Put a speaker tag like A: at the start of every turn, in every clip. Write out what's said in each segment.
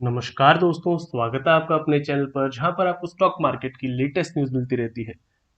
A: नमस्कार दोस्तों, स्वागत है आपका अपने चैनल पर जहां पर आपको स्टॉक मार्केट की लेटेस्ट न्यूज़ मिलती रहती है।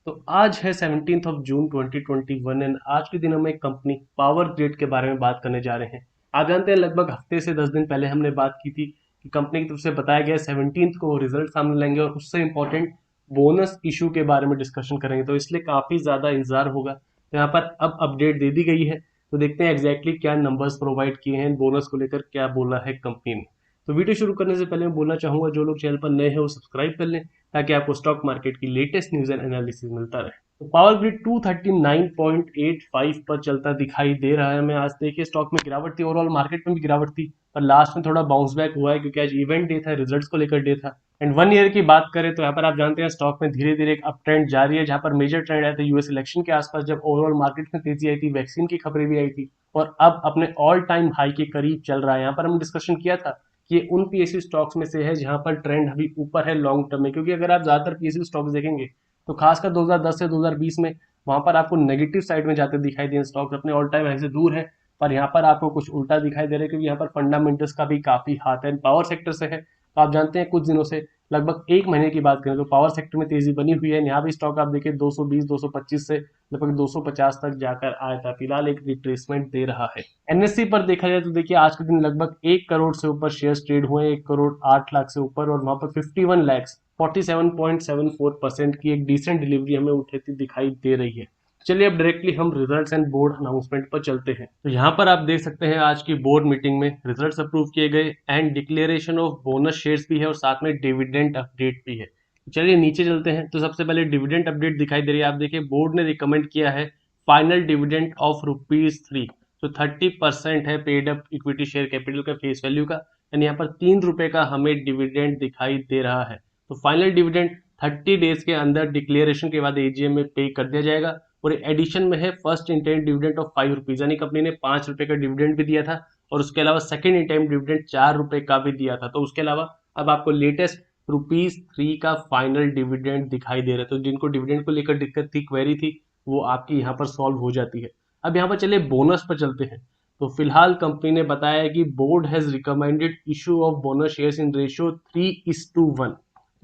A: तो आज है 17 ऑफ जून 2021 एंड आज के दिन हम एक कंपनी पावर ग्रिड के बारे में बात करने जा रहे हैं। आप जानते हैं लगभग हफ्ते से 10 दिन पहले हमने बात की थी कि कंपनी की तरफ से बताया गया 17 को रिजल्ट सामने लाएंगे और उससे इंपॉर्टेंट बोनस इशू के बारे में डिस्कशन करेंगे, तो इसलिए काफ़ी ज़्यादा इंतजार होगा। तो यहाँ पर अब अपडेट दे दी गई है, तो देखते हैं एग्जैक्टली क्या नंबर्स प्रोवाइड किए हैं बोनस को लेकर, क्या बोला है कंपनी ने। तो वीडियो शुरू करने से पहले मैं बोलना चाहूंगा जो लोग चैनल पर नए हैं वो सब्सक्राइब कर लें ताकि आपको स्टॉक मार्केट की लेटेस्ट न्यूज एंड एनालिसिस मिलता रहे। तो पावर ग्रिड 239.85 पर चलता दिखाई दे रहा है हमें। आज देखिए स्टॉक में गिरावट थी, ओवरऑल मार्केट में भी गिरावट थी, पर लास्ट में थोड़ा बाउंस बैक हुआ है क्योंकि आज इवेंट डे था, रिजल्ट्स को लेकर डे था। एंड 1 ईयर की बात करें तो यहाँ पर आप जानते हैं स्टॉक में धीरे धीरे एक अप ट्रेंड जारी है, जहां पर मेजर ट्रेंड आया था यूएस इलेक्शन के आसपास, जब ओवरऑल मार्केट में तेजी आई थी, वैक्सीन की खबरें भी आई थी और अब अपने ऑल टाइम हाई के करीब चल रहा है। यहाँ पर हमने डिस्कशन किया था ये उन पीएसयू स्टॉक्स में से है जहां पर ट्रेंड अभी ऊपर है लॉन्ग टर्म में, क्योंकि अगर आप ज्यादातर पीएसयू स्टॉक्स देखेंगे तो खासकर 2010 से 2020 में वहां पर आपको नेगेटिव साइड में जाते दिखाई दिए, स्टॉक्स अपने ऑल टाइम हाई से दूर है। पर यहाँ पर आपको कुछ उल्टा दिखाई दे रहा है क्योंकि यहाँ पर फंडामेंटल्स का भी काफी हाथ है, पावर सेक्टर से है। तो आप जानते हैं कुछ दिनों से लगभग एक महीने की बात करें तो पावर सेक्टर में तेजी बनी हुई है। यहाँ भी स्टॉक आप देखिए 220 225 से लगभग 250 तक जाकर आया था, फिलहाल एक रिट्रेसमेंट दे रहा है। एनएससी पर देखा जाए तो देखिए आज के दिन लगभग 1 करोड़ से ऊपर शेयर ट्रेड हुए, 1 करोड़ 8 लाख से ऊपर, और वहां पर 51 लैक्स 47.74% की एक डिसेंट डिलीवरी हमें उठती दिखाई दे रही है। चलिए अब डायरेक्टली हम रिजल्ट्स एंड बोर्ड अनाउंसमेंट पर चलते हैं। तो यहाँ पर आप देख सकते हैं आज की बोर्ड मीटिंग में रिजल्ट्स अप्रूव किए गए and declaration of bonus shares भी है और साथ में डिविडेंड अपडेट भी है। चलिए नीचे चलते हैं। तो सबसे पहले डिविडेंड अपडेट दिखाई दे रही है। आप देखिए बोर्ड ने रिकमेंड किया है फाइनल डिविडेंड ऑफ ₹3, तो 30% है paid up equity share capital का फेस वैल्यू का, यानी यहाँ पर ₹3 का हमें डिविडेंड दिखाई दे रहा है। तो फाइनल डिविडेंड 30 डेज के अंदर डिक्लेरेशन के बाद एजीएम में पे कर दिया जाएगा। और एडिशन में है first in time dividend of ₹5, यानी कंपनी ने ₹5 का डिविडेंड भी दिया था और उसके अलावा सेकंड इन टाइम डिविडेंड ₹4 का भी दिया था। तो उसके अलावा अब आपको लेटेस्ट ₹3 का फाइनल डिविडेंड दिखाई दे रहा है। तो जिनको डिविडेंड को लेकर दिक्कत थी, क्वेरी थी, वो आपकी यहाँ पर सॉल्व हो जाती है। अब यहाँ पर चलिए बोनस पर चलते हैं। तो फिलहाल कंपनी ने बताया कि board has recommended issue of bonus shares in ratio 3:1।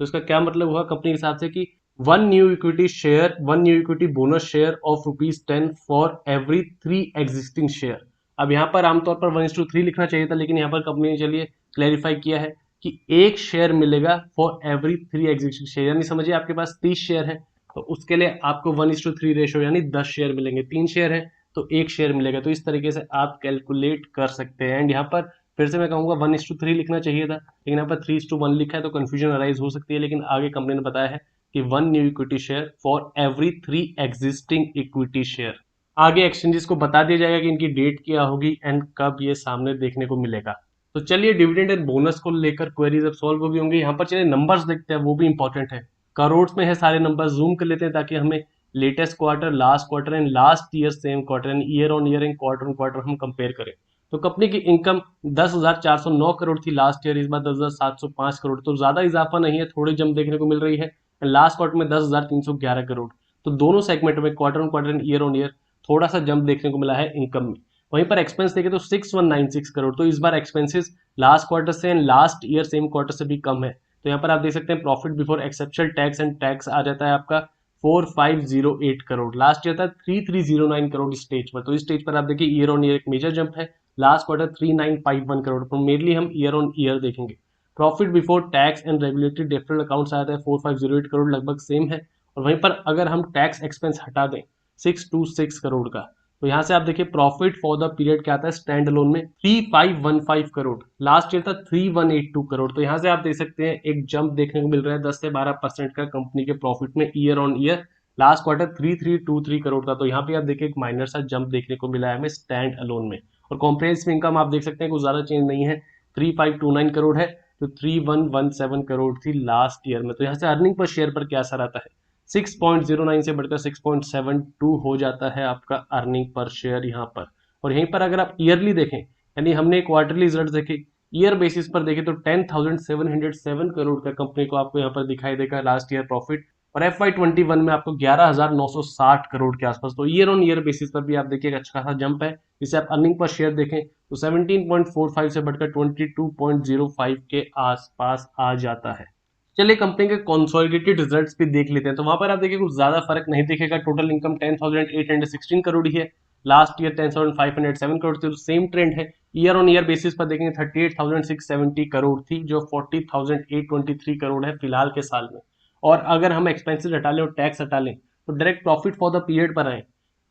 A: तो इसका क्या मतलब हुआ कंपनी के हिसाब से कि one new equity bonus share of ₹10 for every 3 existing share. अब यहाँ पर आमतौर पर 1:3 लिखना चाहिए था, लेकिन यहाँ पर कंपनी ने चलिए क्लैरिफाई किया है कि एक शेयर मिलेगा फॉर एवरी 3 एग्जिस्टिंग शेयर, यानी समझिए आपके पास 30 शेयर है तो उसके लिए आपको 1:3 रेशो यानी 10 शेयर मिलेंगे। 3 शेयर है तो एक शेयर मिलेगा। तो इस तरीके से आप कैलकुलेट कर सकते हैं। एंड यहाँ पर फिर से मैं कहूंगा 1:3 लिखना चाहिए था, लेकिन यहाँ पर 3:1 लिखा है तो कंफ्यूजन अराइज हो सकती है। लेकिन आगे कंपनी ने बताया है कि 1 new equity share for every 3 existing equity share. आगे एक्सचेंजेस को बता दिया जाएगा कि इनकी डेट क्या होगी एंड कब ये सामने देखने को मिलेगा। तो चलिए डिविडेंड एंड बोनस को लेकर क्वेरीज अब सॉल्व हो गई होंगी। यहाँ पर चलिए नंबर्स देखते हैं, वो भी इंपॉर्टेंट है। करोड़ में है सारे नंबर, जूम कर लेते हैं ताकि हमें latest quarter, last quarter and last year same quarter and year on year and quarter on quarter हम कंपेयर करें। तो कंपनी की इनकम 10,409 करोड़ थी लास्ट ईयर, इस बार 10,705 करोड़, तो ज्यादा इजाफा नहीं है, थोड़ी जंप देखने को मिल रही है। लास्ट क्वार्टर में 10,311 करोड़। तो दोनों सेगमेंट में quarter and year on year थोड़ा सा जंप देखने को मिला है इनकम में। वहीं पर एक्सपेंस देखें तो 6196 करोड़, तो इस बार एक्सपेंसेस लास्ट क्वार्टर से and last year same quarter से भी कम है। तो यहाँ पर आप देख सकते हैं profit before exceptional tax and tax आ जाता है आपका 4508 करोड़, लास्ट ईयर था 3309 करोड़ इस स्टेज पर। तो इस स्टेज पर आप देखिए ईयर ऑन ईयर एक मेजर जंप है, लास्ट क्वार्टर 3951 करोड़, तो मेनली हम ईयर ऑन ईयर देखेंगे। Profit before tax and regulatory different accounts आया था 4508 करोड़, लगभग सेम है। और वहीं पर अगर हम टैक्स एक्सपेंस हटा दें 626 करोड़ का, तो यहाँ से आप देखिए प्रॉफिट फॉर द पीरियड क्या आता है स्टैंड अलोन में 3515 करोड़, लास्ट ईयर था 3182 करोड़। तो यहाँ से आप देख सकते हैं एक जंप देखने को मिल रहा है 10 से 12% का कंपनी के प्रॉफिट में year on year. Last quarter 3323 crore का, तो यहाँ पे आप देखिए एक माइनर सा जंप देखने को मिला है हमें स्टैंड अलोन में। और कॉम्प्रिहेंसिव इनकम आप देख सकते हैं कुछ ज्यादा चेंज नहीं है, 3529 करोड़ है, तो 3117 करोड़ थी लास्ट ईयर में। तो यहाँ से अर्निंग पर शेयर पर क्या असर आता है, 6.09 से बढ़कर 6.72 हो जाता है आपका अर्निंग पर शेयर यहाँ पर। और यहीं पर अगर आप ईयरली देखें, यानी हमने क्वार्टरली रिजल्ट देखे, ईयर बेसिस पर देखें तो 10,707 करोड़ का कंपनी को आपको यहाँ पर दिखाई देगा लास्ट ईयर प्रॉफिट। और FY21 में आपको 11,960 करोड़ के आसपास। तो ईयर ऑन ईयर बेसिस पर भी आप देखिए एक अच्छा खासा जंप है। जिसे आप अर्निंग पर शेयर देखें तो 17.45 से बढ़कर 22.05 के आसपास आ जाता है। चलिए कंपनी के कंसोलिडेटेड रिजल्ट्स भी देख लेते हैं। तो वहां पर आप देखिए कुछ ज्यादा फर्क नहीं दिखेगा। टोटल इनकम 10,816 करोड़ ही है। लास्ट ईयर 10,507 करोड़ थी, तो सेम ट्रेंड है। ईयर ऑन ईयर बेसिस पर देखेंगे 38,670 करोड़ थी, जो 40,823 करोड़ है फिलहाल के साल में। और अगर हम एक्सपेंसेस हटा लें और टैक्स हटा लें तो direct profit for the period पर आए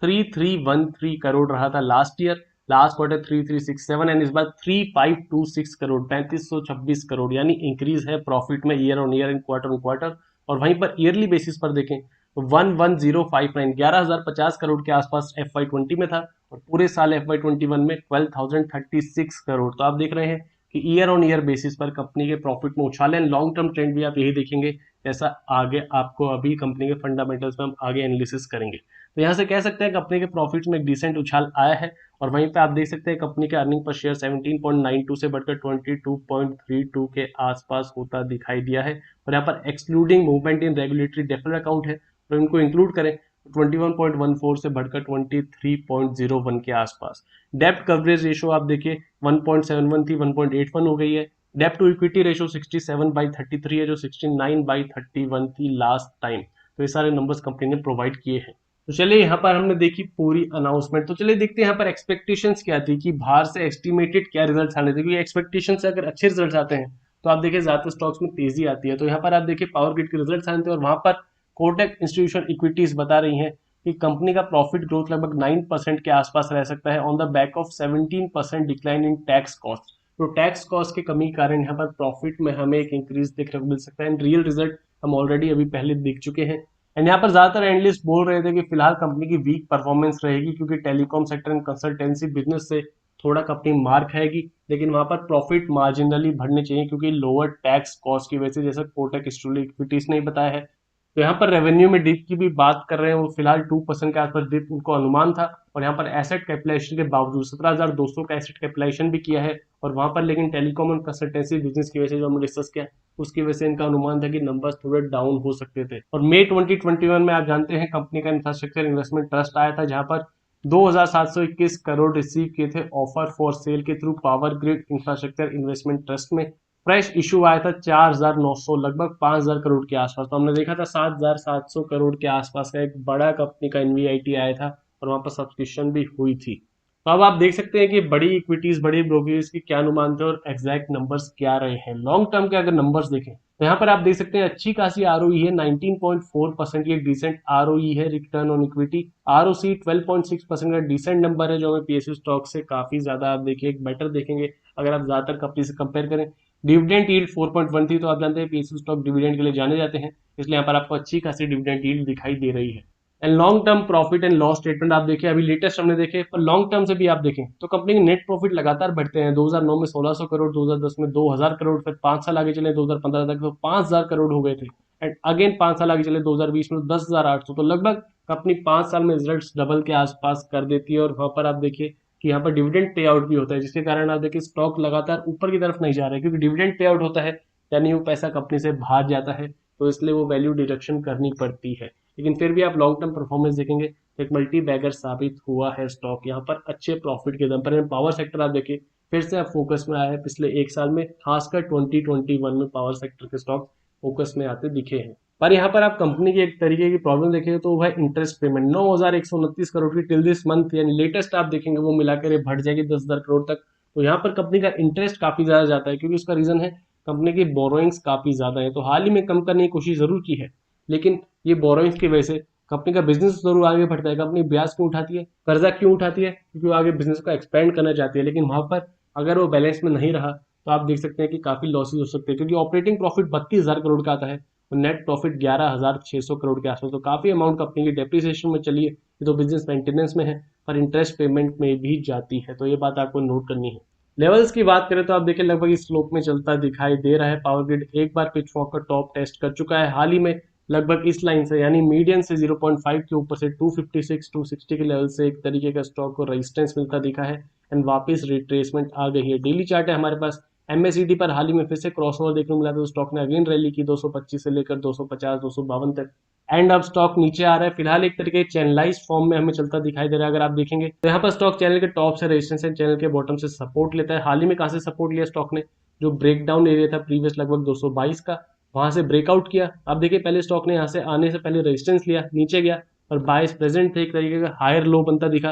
A: 3313 करोड़ रहा था last year. Last quarter 3367 and इस बार 3526 करोड़ 3526 करोड़, यानी इंक्रीज है प्रॉफिट में year on year and quarter on quarter. और वहीं पर ईयरली बेसिस पर देखें तो 11059 11,050 करोड़ के आसपास FY20 में था, और पूरे साल FY21 में 12,036 करोड़। तो आप देख रहे हैं कि ईयर ऑन ईयर बेसिस पर कंपनी के प्रॉफिट में उछाल है। लॉन्ग टर्म ट्रेंड भी आप यही देखेंगे, जैसा आगे आपको अभी कंपनी के फंडामेंटल्स में हम आगे एनालिसिस करेंगे। तो यहाँ से कह सकते हैं कंपनी के प्रॉफिट में एक डिसेंट उछाल आया है। और वहीं पे आप देख सकते हैं कंपनी के अर्निंग पर शेयर 17.92 से बढ़कर 22.32 के आसपास होता दिखाई दिया है। और यहाँ पर excluding movement in regulatory deferred account है, तो इनको इंक्लूड करें 21.14 से बढ़कर 23.01 के आसपास। डेप्ट कवरेज रेशो आप देखिए 1.71 थी 1.81 हो गई है। डेप्ट टू इक्विटी रेशो 67/33 है, जो 69/31 थी लास्ट टाइम। तो ये सारे नंबर्स कंपनी ने प्रोवाइड किए हैं। तो चलिए यहाँ पर हमने देखी पूरी अनाउंसमेंट। तो चलिए देखते हैं यहाँ पर एक्सपेक्टेशंस क्या थी, कि बाहर से एस्टिमेटेड क्या रिजल्ट्स आने थे। क्योंकि एक्सपेक्टेशन से अगर अच्छे रिजल्ट्स आते हैं तो आप देखिए ज्यादातर स्टॉक्स में तेजी आती है। तो यहाँ पर आप देखिए पावर ग्रिड के रिजल्ट्स आए थे, और वहां पर कोटक इंस्टीट्यूशन इक्विटीज बता रही हैं कि कंपनी का प्रॉफिट ग्रोथ लगभग 9% के आसपास रह सकता है on the back of 17% decline in tax cost. तो टैक्स कॉस्ट के कमी के कारण यहाँ पर प्रॉफिट में हमें एक इंक्रीज देखने को मिल सकता है। एंड रियल रिजल्ट हम ऑलरेडी अभी पहले देख चुके हैं। एंड यहाँ पर ज्यादातर एनालिस्ट बोल रहे थे कि फिलहाल कंपनी की वीक परफॉर्मेंस रहेगी, क्योंकि telecom sector and consultancy business से थोड़ा कंपनी मार खाएगी। लेकिन वहां पर प्रॉफिट मार्जिनली बढ़ने चाहिए, क्योंकि लोअर टैक्स कॉस्ट की वजह से, जैसा कोटक इंस्टीट्यूशन इक्विटीज ने बताया है। तो यहाँ पर रेवेन्यू में डिप की भी बात कर रहे हैं, वो फिलहाल 2% के आसपास डिप उनको अनुमान था। और यहाँ पर एसेट कैपिटलाइजेशन के बावजूद 17,200 का एसेट कैपिटलाइजेशन भी किया है। और वहां पर लेकिन टेलीकॉम और कंसल्टेंसी बिजनेस की वजह से जो हमने डिस्कस किया, उसकी वजह से इनका अनुमान था कि नंबर्स थोड़े डाउन हो सकते थे। और मई 2021 में आप जानते हैं कंपनी का इंफ्रास्ट्रक्चर इन्वेस्टमेंट ट्रस्ट आया था, जहां पर 2,721 करोड़ रिसीव किए थे ऑफर फॉर सेल के through power grid infrastructure investment trust में। फ्रेश इशू आया था 4,900 लगभग 5,000 करोड़ के आसपास। तो हमने देखा था 7,700 करोड़ के आसपास का एक बड़ा कंपनी का एनवीआईटी आया था, और वहां पर सब्सक्रिप्शन भी हुई थी। तो अब आप देख सकते हैं कि बड़ी इक्विटीज बड़ी ब्रोकरेज की क्या अनुमान थे और एग्जैक्ट नंबर्स क्या रहे हैं। लॉन्ग टर्म के अगर नंबर्स देखें तो यहाँ पर आप देख सकते हैं अच्छी खासी आरओई है 19.4% की, एक डिसेंट आरओई है। रिटर्न ऑन इक्विटी आरओसी 12.6% का डिसेंट नंबर है, जो हमें पीएसयू स्टॉक से काफी ज्यादा आप देखिए एक बेटर देखेंगे अगर आप ज्यादातर कंपनी से कंपेयर करें। डिविडेंड यील्ड 4.1 थी, तो आप जानते हैं पीएसयू स्टॉक डिविडेंड के लिए जाने जाते हैं, इसलिए यहाँ पर आपको अच्छी खासी डिविडेंड यील्ड दिखाई दे रही है। And long term profit and loss statement आप देखिए, अभी लेटेस्ट हमने देखे, पर लॉन्ग टर्म से भी आप देखें तो कंपनी के नेट प्रॉफिट लगातार बढ़ते हैं। 2009 में 1,600 करोड़, 2010 में 2,000 करोड़, फिर 5 साल आगे चले 2015 तक तो 5,000 करोड़ हो गए थे। एंड अगेन 5 साल आगे चले 2020 में 10,800। तो लगभग कंपनी 5 साल में रिजल्ट डबल के आसपास कर देती है। और वहां पर आप देखिए कि यहाँ पर डिविडेंड पे आउट भी होता है, जिसके कारण आप देखिए स्टॉक लगातार ऊपर की तरफ नहीं जा रहा है, क्योंकि डिविडेंड पे आउट होता है यानी वो पैसा कंपनी से बाहर जाता है, तो इसलिए वो वैल्यू डिडक्शन करनी पड़ती है। लेकिन फिर भी आप लॉन्ग टर्म परफॉर्मेंस देखेंगे तो एक मल्टी बैगर साबित हुआ है स्टॉक यहाँ पर अच्छे प्रॉफिट के दम पर। पावर सेक्टर आप देखिए फिर से आप फोकस में आया है पिछले एक साल में, खासकर 2021 में पावर सेक्टर के स्टॉक फोकस में आते दिखे हैं। पर यहाँ पर आप कंपनी की एक तरीके की प्रॉब्लम देखेंगे तो वह इंटरेस्ट पेमेंट 9,129 करोड़ की टिल दिस मंथ, यानी लेटेस्ट आप देखेंगे वो मिलाकर बढ़ जाएगी 10,000 करोड़ तक। तो यहाँ पर कंपनी का इंटरेस्ट काफी ज्यादा जाता है, क्योंकि उसका रीजन है कंपनी की बोरोइंग्स काफी ज्यादा है। तो हाल ही में कम करने की कोशिश जरूर की है, लेकिन ये बोरोइंग्स की वजह से कंपनी का बिजनेस जरूर आगे बढ़ता है। कंपनी ब्याज क्यों उठाती है, कर्जा क्यों उठाती है, क्योंकि वो आगे बिजनेस को एक्सपेंड करना चाहती है। लेकिन वहां पर अगर वो बैलेंस में नहीं रहा तो आप देख सकते हैं कि काफी लॉसेज हो सकते हैं, क्योंकि ऑपरेटिंग प्रॉफिट 32,000 करोड़ का आता है और नेट प्रॉफिट 11,600 करोड़ के आसपास। तो काफी अमाउंट कंपनी की डेप्रिसिएशन में चली है, ये तो बिजनेस मेंटेनेंस में है, पर इंटरेस्ट पेमेंट में भी जाती है। तो ये बात आपको नोट करनी है। लेवल्स की बात करें तो आप देखिए लगभग इस स्लोप में चलता दिखाई दे रहा है। पावर ग्रिड एक बार पिचफॉक का टॉप टेस्ट कर चुका है हाल ही में, लगभग इस लाइन से यानी मीडियन से 0.5 के ऊपर से 256 260 के लेवल से एक तरीके का स्टॉक को रेजिस्टेंस मिलता दिखा है एंड वापस रिट्रेसमेंट आ गई है। डेली चार्ट है हमारे पास, एमएसईडी पर हाल ही में फिर से क्रॉसओवर देखने को मिला था, तो स्टॉक ने अगेन रैली की 225 से लेकर 250 252 तक। एंड अब स्टॉक नीचे आ रहा है, फिलहाल एक तरीके चैनलाइज फॉर्म में हमें चलता दिखाई दे रहा है। अगर आप देखेंगे तो यहाँ पर स्टॉक चैनल के टॉप से रेजिस्टेंस है, चैनल के बॉटम से सपोर्ट लेता है। हाल ही में कहां से सपोर्ट लिया स्टॉक ने, जो ब्रेकडाउन एरिया था प्रीवियस लगभग 222 का, वहां से ब्रेकआउट किया। आप देखिए पहले स्टॉक ने यहाँ से आने से पहले रेजिस्टेंस लिया, नीचे गया और बायस प्रेजेंट थे, एक तरीके का हायर लो बनता दिखा,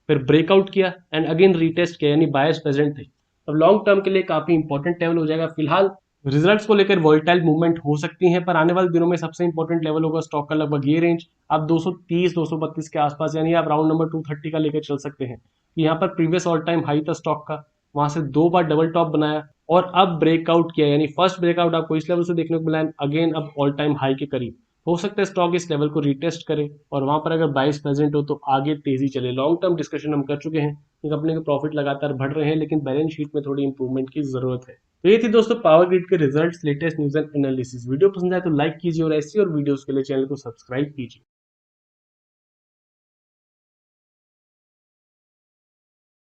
A: फिर ब्रेकआउट किया एंड अगेन रीटेस्ट किया, यानी बायस प्रेजेंट थे। अब लॉन्ग टर्म के लिए काफी इंपॉर्टेंट लेवल हो जाएगा। फिलहाल रिजल्ट्स को लेकर वॉलेटाइल मूवमेंट हो सकती है, पर आने वाले दिनों में सबसे इंपॉर्टेंट लेवल होगा स्टॉक का लगभग ये रेंज, आप 230 232 के आसपास, यानी आप राउंड नंबर 230 का लेकर चल सकते हैं। यहाँ पर प्रीवियस ऑल टाइम हाई था स्टॉक का, वहां से 2 बार डबल टॉप बनाया और अब ब्रेकआउट किया, यानी फर्स्ट ब्रेकआउट आपको इस लेवल से देखने को मिला, अगेन अब ऑल टाइम हाई के करीब। हो सकता है स्टॉक इस लेवल को रिटेस्ट करे और वहां पर अगर बाइस प्रेजेंट हो तो आगे तेजी चले। लॉन्ग टर्म डिस्कशन हम कर चुके हैं, कंपनी के प्रॉफिट लगातार बढ़ रहे हैं, लेकिन बैलेंस शीट में थोड़ी इंप्रूवमेंट की जरूरत है। तो ये थी दोस्तों पावर ग्रिड के results, latest news and analysis. Video पसंद आए तो लाइक कीजिए और ऐसी और वीडियोस के लिए चैनल को सब्सक्राइब कीजिए।